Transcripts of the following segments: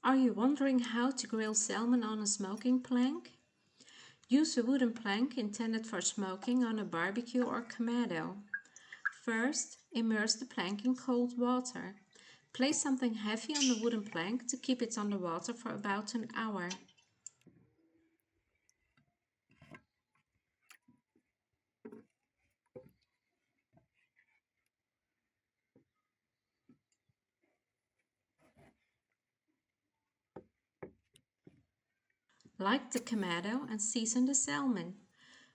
Are you wondering how to grill salmon on a smoking plank? Use a wooden plank intended for smoking on a barbecue or Kamado. First, immerse the plank in cold water. Place something heavy on the wooden plank to keep it under water for about an hour. Like the Kamado and season the salmon.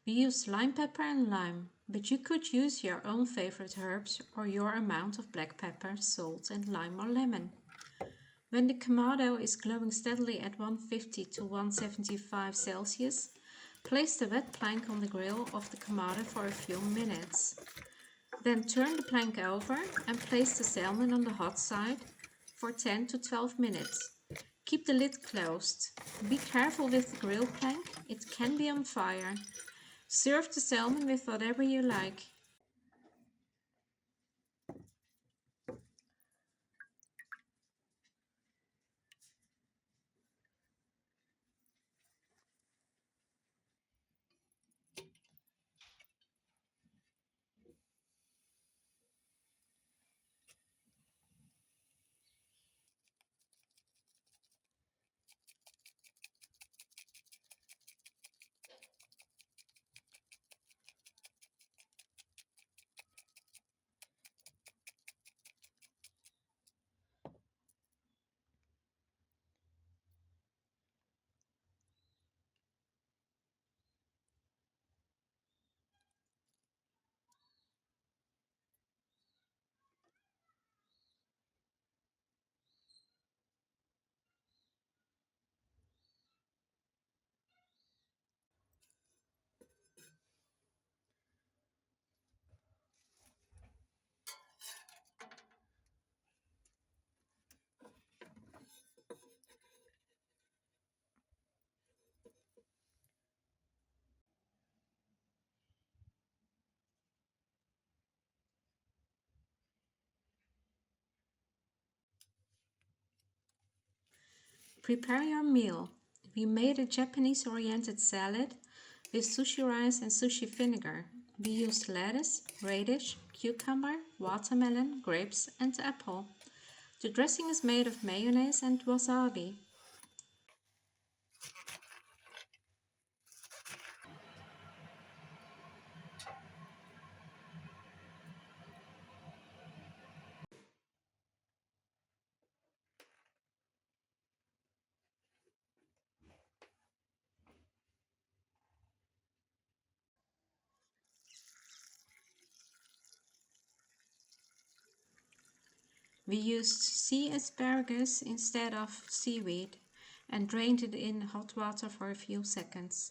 We use lime pepper and lime, but you could use your own favorite herbs or your amount of black pepper, salt and lime or lemon. When the Kamado is glowing steadily at 150 to 175 Celsius, place the wet plank on the grill of the Kamado for a few minutes. Then turn the plank over and place the salmon on the hot side for 10 to 12 minutes. Keep the lid closed. Be careful with the grill plank, it can be on fire. Serve the salmon with whatever you like. Prepare your meal. We made a Japanese-oriented salad with sushi rice and sushi vinegar. We used lettuce, radish, cucumber, watermelon, grapes and apple. The dressing is made of mayonnaise and wasabi. We used sea asparagus instead of seaweed and drained it in hot water for a few seconds.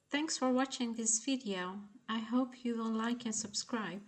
Thanks for watching this video. I hope you will like and subscribe.